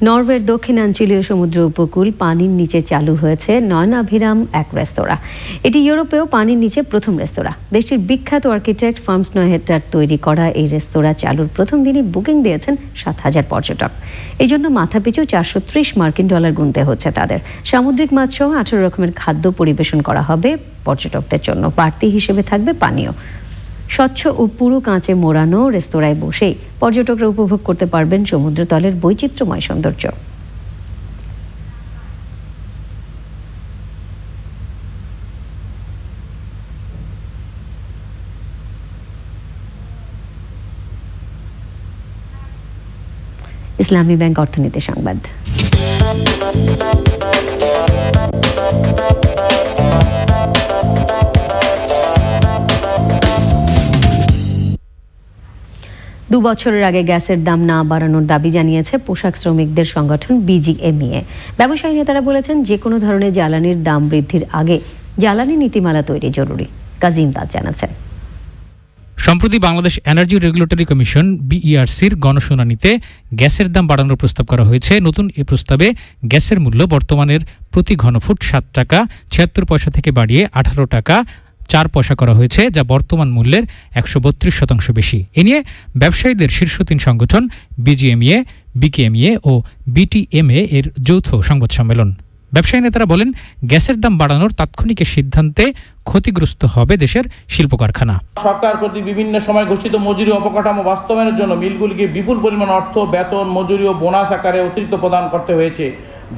নরওয়ের দক্ষিণাঞ্চলীয় সমুদ্র উপকূল পানির নিচে চালু হয়েছে নয়নাভিরাম এক রেস্তোরাঁ। এটি ইউরোপেও পানির নিচে প্রথম রেস্তোরাঁ। দেশটির বিখ্যাত আর্কিটেক্ট ফার্মস নয়হেটার তৈরি করা এই রেস্তোরাঁ চালুর প্রথম দিনই বুকিং দিয়েছেন 7000 পর্যটক। এই জন্য মাথাপিছু $430 গুনতে হচ্ছে তাদের। সামুদ্রিক মাছ সহ 18 রকমের খাদ্য পরিবেশন করা হবে পর্যটকদের জন্য। বাড়তি হিসেবে থাকবে পানীয়। স্বচ্ছ ও পুরো কাঁচে মোড়ানো রেস্তোরাঁয় বসেই পর্যটকরা উপভোগ করতে পারবেন সমুদ্রতলের বৈচিত্র্যময় সৌন্দর্য। ইসলামী ব্যাংক অর্থনীতি সংবাদ। দু বছরের আগে গ্যাসের দাম না বাড়ানোর দাবি জানিয়েছে পোশাক শ্রমিকদের সংগঠন বিজিএমইএ। ব্যবসায়ী নেতারা বলেছেন, যে কোনো ধরনের জ্বালানির দাম বৃদ্ধির আগে জ্বালানি নীতিমালা তৈরি জরুরি। কাজী ইমদাদ জানাচ্ছেন। সম্প্রতি বাংলাদেশ এনার্জি রেগুলেটরি কমিশন বিইআরসির গণশুনানিতে গ্যাসের দাম বাড়ানোর প্রস্তাব করা হয়েছে। নতুন এ প্রস্তাবে গ্যাসের মূল্য বর্তমানের প্রতি ঘনফুট 7 টাকা 76 পয়সা থেকে বাড়িয়ে 18 টাকা 4 পয়সা করা হয়েছে, যা বর্তমান মূল্যের 132% বেশি। এ নিয়ে ব্যবসায়ীদের শীর্ষ 3 সংগঠন বিজিএমইএ, বিকেএমইএ ও বিটিএমএ এর যৌথ সংবাদ সম্মেলন। ব্যবসায়ী নেতারা বলেন, গ্যাসের দাম বাড়ানোর তাৎক্ষণিক সিদ্ধান্তে ক্ষতিগ্রস্ত হবে দেশের শিল্প কারখানা। সরকার প্রতি বিভিন্ন সময় ঘোষিত মজুরি অবকাঠামো বাস্তবায়নের জন্য মিলগুলিকে বিপুল পরিমাণ অর্থ, বেতন, মজুরি ও বোনাস আকারে অতিরিক্ত প্রদান করতে হয়েছে,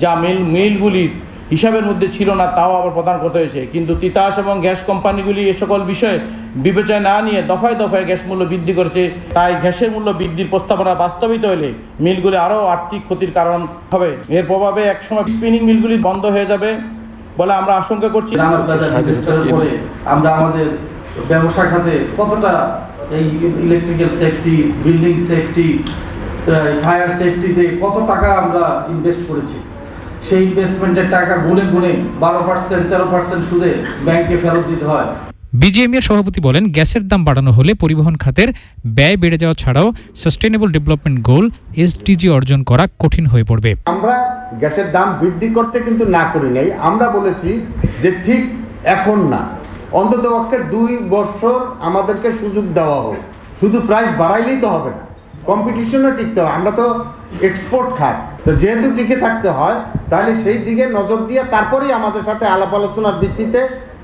যা মিলগুলির হিসাবের মধ্যে ছিল না, তাও আবার প্রদান করতে হয়েছে। কিন্তু তিতাস এবং গ্যাস কোম্পানিগুলি এ সকল বিষয়ে বিবেচনা না নিয়ে দফায় দফায় গ্যাস মূল্য বৃদ্ধি করেছে। তাই গ্যাসের মূল্য বৃদ্ধির প্রস্তাবনা বাস্তবিত হলে মিলগুলি আরও আর্থিক ক্ষতির কারণ হবে। এর প্রভাবে একসময় স্পিনিং মিলগুলি বন্ধ হয়ে যাবে বলে আমরা আশঙ্কা করছি। আমরা আমাদের ব্যবসা খাতে কতটা এই electrical safety, building safety, fire সেফটিতে কত টাকা আমরা ইনভেস্ট করেছি, সেই ইনভেস্টমেন্টের টাকা গুনে 12% 13% সুদে ব্যাংকে ফেরত দিতে হয়। বিজিএমইএর সভাপতি বলেন, গ্যাসের দাম বাড়ানো হলে পরিবহন খাতের ব্যয় বেড়ে যাওয়া ছাড়াও সাস্টেইনেবল ডেভেলপমেন্ট গোল এসডিজি অর্জন করা কঠিন হয়ে পড়বে। আমরা গ্যাসের দাম বৃদ্ধি করতে কিন্তু না করি নাই, আমরা বলেছি যে ঠিক এখন না, অন্ততপক্ষে 2 বছর আমাদেরকে সুযোগ দেওয়া হোক। শুধু প্রাইস বাড়াইলেই তো হবে না, কম্পিটিশনও টিকতে হয়। আমরা তো এক্সপোর্ট খাত, তো যেহেতু টিকে থাকতে হয়, তাহলে সেই দিকে নজর দিয়ে তারপরেই আমাদের সাথে আলাপ আলোচনার ভিত্তিতে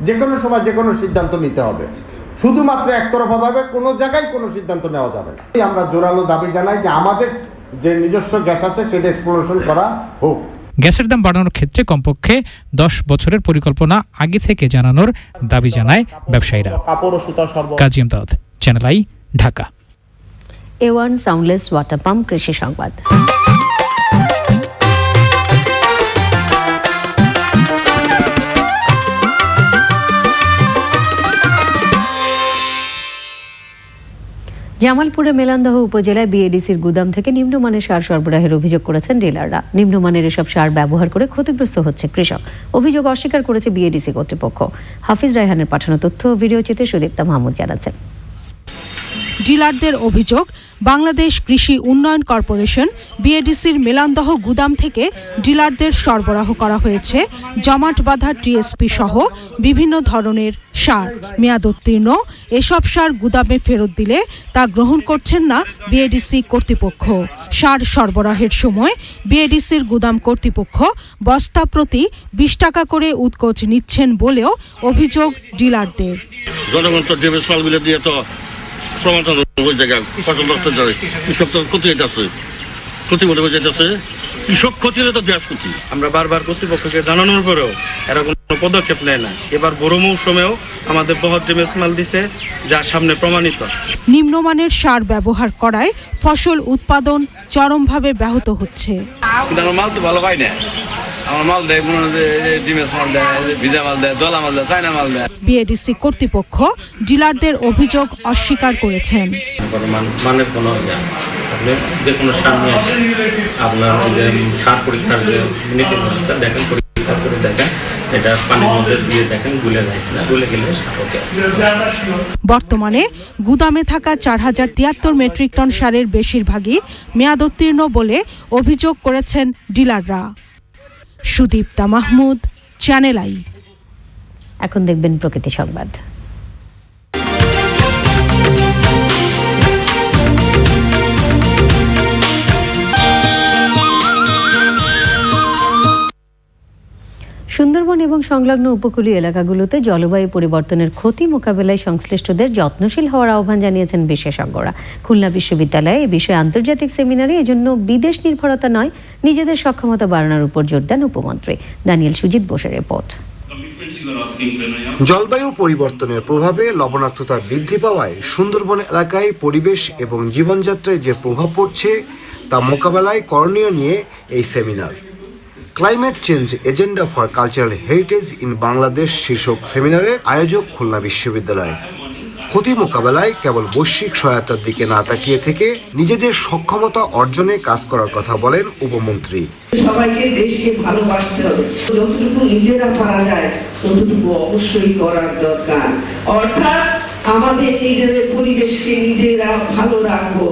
যে কোনো সময় যে কোনো সিদ্ধান্ত নিতে হবে। শুধুমাত্র একতরফাভাবে কোনো জায়গায় কোনো সিদ্ধান্ত নেওয়া যাবে না। আমরা জোরালো দাবি জানাই যে আমাদের যে নিজস্ব গ্যাস আছে সেটা এক্সপ্লোরেশন করা হোক। গ্যাসের দাম বাড়ানোর ক্ষেত্রে কমপক্ষে 10 বছরের পরিকল্পনা আগে থেকে জানানোর দাবি জানায় ব্যবসায়ীরা। কাপড় ও সুতা Kazi Imdad, channel i, Dhaka. A1 soundless water pump কৃষি সংবাদ। জামালপুরের মেলান্দহ উপজেলায় বিএডিসির গুদাম থেকে নিম্নমানের সার সরবরাহের অভিযোগ করেছেন ডিলাররা। নিম্নমানের এসব সার ব্যবহার করে ক্ষতিগ্রস্ত হচ্ছে কৃষক। অভিযোগ অস্বীকার করেছে বিএডিসি কর্তৃপক্ষ। হাফিজ রায়হানের পাঠানো তথ্য ও ভিডিও চিত্রে সুদীপ্তা মাহমুদ জানাচ্ছেন। ডিলারদের অভিযোগ, বাংলাদেশ কৃষি উন্নয়ন কর্পোরেশন বিএডিসির মেলান্দহ গুদাম থেকে ডিলারদের সরবরাহ করা হয়েছে জমাট বাঁধা টিএসপি সহ বিভিন্ন ধরনের সার। মেয়াদোত্তীর্ণ এসব সার গুদামে ফেরত দিলে তা গ্রহণ করছেন না বিএডিসি কর্তৃপক্ষ। সার সরবরাহের সময় বিএডিসির গুদাম কর্তৃপক্ষ বস্তা প্রতি 20 টাকা করে উৎকোচ নিচ্ছেন বলেও অভিযোগ ডিলারদের। জনগণ তো ডেমেজ মালগুলো দিয়ে তো সমাধান ওই জায়গায় ফসল নষ্ট করে কৃষক তো ক্ষতি হইতেছে, ক্ষতি মনে হয়ে যেতেছে, কৃষক ক্ষতি হলে তো দেশ ক্ষতি। আমরা বারবার কর্তৃপক্ষকে জানানোর পরেও এরা কোনো পদক্ষেপ নেয় না। এবার বড় মৌসুমেও আমাদের বহুত ডেমেজ মাল দিছে, যা সামনে প্রমাণিত। নিম্নমানের সার ব্যবহার করায় ফসল উৎপাদন চরমভাবে ব্যাহত হচ্ছে। আমার মাল তো ভালো পাই না, আমার মাল দেয় ডিমেজ মাল দেয়, ভিজা মাল দেয়, দলা মাল দেয়, চায়না মাল দেয়। বিএডিসি কর্তৃপক্ষ ডিলারদের অভিযোগ অস্বীকার করেছেন। মানের কোনো আপনি যে কোনো সার নিয়ে আপনার সার পরীক্ষার যে নীতি দেখেন, পরীক্ষা করে দেখেন, এটা পানির মধ্যে দিয়ে দেখেন গুলে যায় কিনা, গুলে গেলে বর্তমানে গুদামে থাকা 4073 মেট্রিক টন সারের বেশিরভাগই মেয়াদোত্তীর্ণ বলে অভিযোগ করেছেন ডিলাররা। Sudipta Mahmud, channel i. এখন দেখবেন প্রকৃতি সংবাদ। সুন্দরবন এবং সংলগ্ন উপকূলীয় এলাকাগুলোতে জলবায়ু পরিবর্তনের ক্ষতি মোকাবেলায় সংশ্লিষ্টদের যত্নশীল হওয়ার আহ্বান জানিয়েছেন বিশেষজ্ঞরা। খুলনা বিশ্ববিদ্যালয়ে এ বিষয়ে আন্তর্জাতিক সেমিনারে এজন্য বিদেশ নির্ভরতা নয়, নিজেদের সক্ষমতা বাড়ানোর উপর জোর দেন উপমন্ত্রী। দানিয়েল সুজিত বোসের রিপোর্ট। জলবায়ু পরিবর্তনের প্রভাবে লবণাক্ততা বৃদ্ধি পাওয়ায় সুন্দরবন এলাকায় পরিবেশ এবং জীবনযাত্রায় যে প্রভাব পড়ছে তা মোকাবেলায় করণীয় নিয়ে এই seminar. Climate change agenda for cultural heritage in Bangladesh শীর্ষক সেমিনারের আয়োজক খুলনা বিশ্ববিদ্যালয়। ক্ষতি মোকাবেলায় কেবল বৈশ্বিক সহায়তার দিকে না তাকিয়ে থেকে নিজেদের সক্ষমতা অর্জনে কাজ করার কথা বলেন উপমন্ত্রী। সবাইকে দেশকে ভালোবাসতে হবে, যতটুকু নিজেরা পারা যায় ততটুকু অবশ্যই করার দরকার। অর্থাৎ আমাদের নিজেদের পরিবেশকে নিজেরা ভালো রাখবো,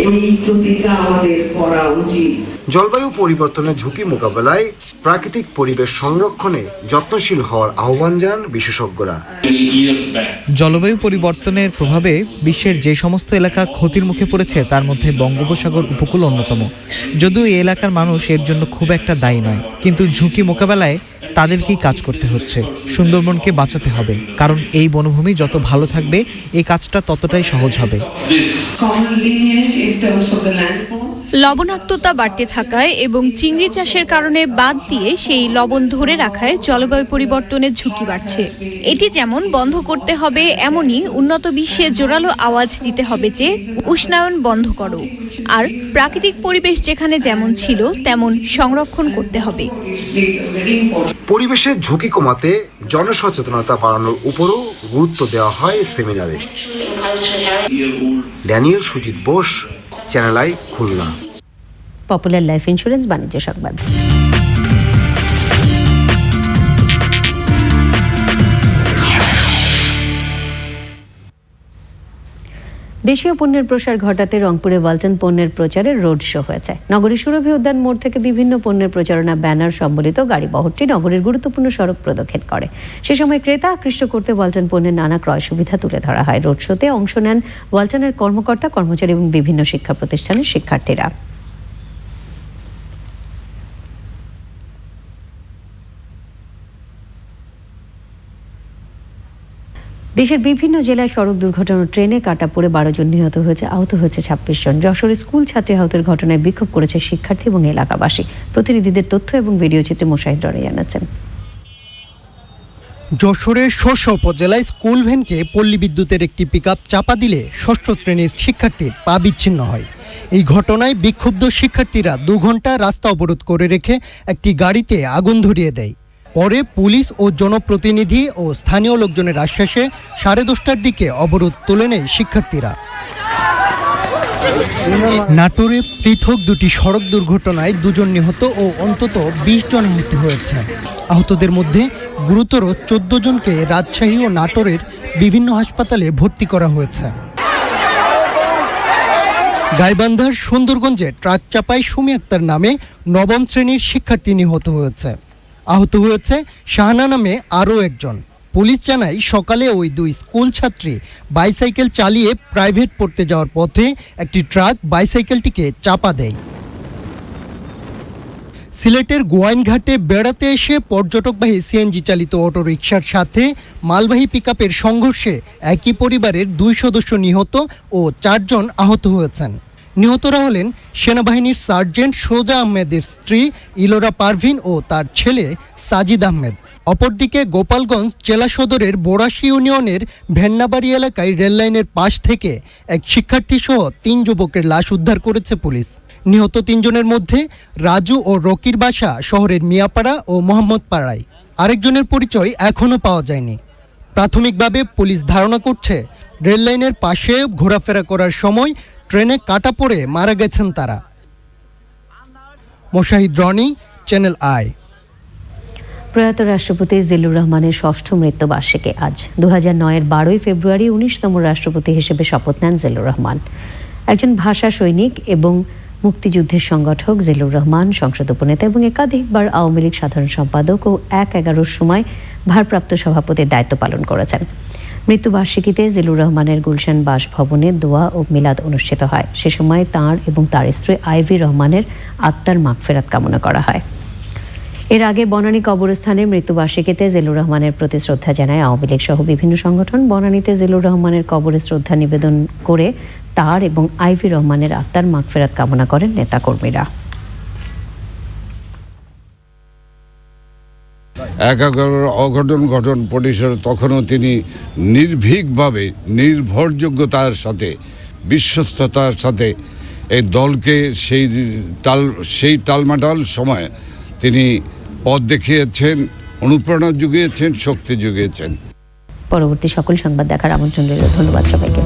এই প্রতিজ্ঞা আমাদের করা উচিত। জলবায়ু পরিবর্তনের ঝুঁকি মোকাবেলায় প্রাকৃতিক পরিবেশ সংরক্ষণে যত্নশীল হওয়ার আহ্বান জানান বিশেষজ্ঞরা। জলবায়ু পরিবর্তনের প্রভাবে বিশ্বের যে সমস্ত এলাকা ক্ষতির মুখে পড়েছে তার মধ্যে বঙ্গোপসাগর উপকূল অন্যতম। যদিও এই এলাকার মানুষ এর জন্য খুব একটা দায়ী নয়, কিন্তু ঝুঁকি মোকাবেলায় তাদেরকেই কাজ করতে হচ্ছে। সুন্দরবনকে বাঁচাতে হবে, কারণ এই বনভূমি যত ভালো থাকবে এই কাজটা ততটাই সহজ হবে। লবণাক্ততা বাড়তে থাকায় এবং চিংড়ি চাষের কারণে বাদ দিয়ে সেই লবণ ধরে রাখায় জলবায়ু পরিবর্তনের ঝুঁকি বাড়ছে। এটি যেমন বন্ধ করতে হবে, এমনই উন্নত বিশ্বে জোরালো আওয়াজ দিতে হবে যে উষ্ণায়ন বন্ধ করো, আর প্রাকৃতিক পরিবেশ যেখানে যেমন ছিল তেমন সংরক্ষণ করতে হবে। পরিবেশের ঝুঁকি কমাতে জনসচেতনতা বাড়ানোর উপরও গুরুত্ব দেওয়া হয় সেমিনারে। Daniel Sujit Bose, channel I, Khulna. Popular life insurance বাণিজ্য সংবাদ। দেশীয় পণ্যের প্রসার ঘটাতে রংপুরে ওয়ালটন পণ্যের প্রচারের রোড শো হয়েছে। নগরীর সুরভি উদ্যান মোড় থেকে বিভিন্ন পণ্যের প্রচারণা ব্যানার সম্বলিত গাড়ি বহরটি নগরীর গুরুত্বপূর্ণ সড়ক প্রদক্ষিণ করে। সে সময় ক্রেতা আকৃষ্ট করতে ওয়ালটন পণ্যের নানা ক্রয় সুবিধা তুলে ধরা হয়। রোড শোতে অংশ নেন ওয়ালটনের কর্মকর্তা, কর্মচারী এবং বিভিন্ন শিক্ষা প্রতিষ্ঠানের শিক্ষার্থীরা। দেশের বিভিন্ন জেলায় সড়ক দুর্ঘটনা, ট্রেনে কাটা পড়ে 12 জন নিহত হয়েছে, আহত হয়েছে 26 জন। যশোরে স্কুল ছাত্রী আহতের ঘটনায় বিক্ষোভ করেছে শিক্ষার্থী এবং এলাকাবাসী। প্রতিনিধিদের তথ্য এবং ভিডিও চিত্রে মোশাহিদ রনি জানাচ্ছেন। যশোরের শোষা উপজেলায় স্কুল ভ্যানকে পল্লী বিদ্যুতের একটি পিকআপ চাপা দিলে ষষ্ঠ শ্রেণীর শিক্ষার্থীর পা বিচ্ছিন্ন হয়। এই ঘটনায় বিক্ষুব্ধ শিক্ষার্থীরা 2 ঘন্টা রাস্তা অবরোধ করে রেখে একটি গাড়িতে আগুন ধরিয়ে দেয়। পরে পুলিশ ও জনপ্রতিনিধি ও স্থানীয় লোকজনের আশ্বাসে 10:30টার দিকে অবরোধ তুলে নেয় শিক্ষার্থীরা। নাটোরে পৃথক 2টি সড়ক দুর্ঘটনায় 2 জন নিহত ও অন্তত 20 জন আহত হয়েছে। আহতদের মধ্যে গুরুতর 14 জনকে রাজশাহী ও নাটোরের বিভিন্ন হাসপাতালে ভর্তি করা হয়েছে। গাইবান্ধার সুন্দরগঞ্জে ট্রাক চাপায় সুমি আক্তার নামে 9ম শ্রেণীর শিক্ষার্থী নিহত হয়েছে। আহত হয়েছে শাহানা নামে আরও একজন। পুলিশ জানায় সকালে ওই 2 স্কুল ছাত্রী বাইসাইকেল চালিয়ে প্রাইভেট পড়তে যাওয়ার পথে একটি ট্রাক বাইসাইকেলটিকে চাপা দেয়। সিলেটের গোয়াইনঘাটে বেড়াতে এসে পর্যটকবাহী সিএনজি চালিত অটোরিকশার সাথে মালবাহী পিকআপের সংঘর্ষে একই পরিবারের 2 সদস্য নিহত ও 4 জন আহত হয়েছেন। নিহতরা হলেন সেনাবাহিনীর সার্জেন্ট সোজা আহমেদের স্ত্রী ইলোরা পারভিন ও তার ছেলে সাজিদ আহমেদ। অপরদিকে গোপালগঞ্জ জেলা সদরের বোরাশি ইউনিয়নের ভেন্নাবাড়ি এলাকায় রেললাইনের পাশ থেকে এক শিক্ষার্থীসহ 3 যুবকের লাশ উদ্ধার করেছে পুলিশ। নিহত 3 জনের মধ্যে রাজু ও রকির বাসা শহরের মিয়াপাড়া ও মোহাম্মদপাড়ায়। আরেকজনের পরিচয় এখনও পাওয়া যায়নি। প্রাথমিকভাবে পুলিশ ধারণা করছে রেললাইনের পাশে ঘোরাফেরা করার সময় ট্রেনে কাটা পড়ে মারা গেছেন তারা। Moshahid Roni, channel I. প্রয়াত রাষ্ট্রপতি জিল্লুর রহমানের 6ষ্ঠ মৃত্যুবার্ষিকী আজ। 2009-এর 12ই ফেব্রুয়ারি 19তম রাষ্ট্রপতি হিসেবে শপথ নেন জিল্লুর রহমান। একজন ভাষা সৈনিক এবং মুক্তিযুদ্ধের সংগঠক জিল্লুর রহমান সংসদ উপনেতা এবং একাধিকবার আওয়ামী লীগ সাধারণ সম্পাদক ও 1/11-র সময় ভারপ্রাপ্ত সভাপতির দায়িত্ব পালন করেছেন। মৃত্যুবার্ষিকীতে জিল্লুর রহমানের গুলশান বাসভবনে দোয়া ও মিলাদ অনুষ্ঠিত হয়। সে সময় তাঁর এবং তার স্ত্রী আইভি রহমানের আত্মার মাগফিরাত কামনা করা হয়। এর আগে বনানী কবরস্থানে মৃত্যুবার্ষিকীতে জিল্লুর রহমানের প্রতি শ্রদ্ধা জানায় আওয়ামী লীগ সহ বিভিন্ন সংগঠন। বনানীতে জিল্লুর রহমানের কবরে শ্রদ্ধা নিবেদন করে তার এবং আইভি রহমানের আত্মার মাগফিরাত কামনা করেন নেতাকর্মীরা। 11 অঘটন ঘটন পরিসরে তখনও তিনি নির্ভীকভাবে নির্ভরযোগ্যতার সাথে বিশ্বস্ততার সাথে এই দলকে সেই টালমাটাল সময়ে তিনি পথ দেখিয়েছেন, অনুপ্রেরণা জুগিয়েছেন, শক্তি জুগিয়েছেন। পরবর্তী সকল সংবাদ দেখার আমন্ত্রণ রইল। ধন্যবাদ সবাইকে।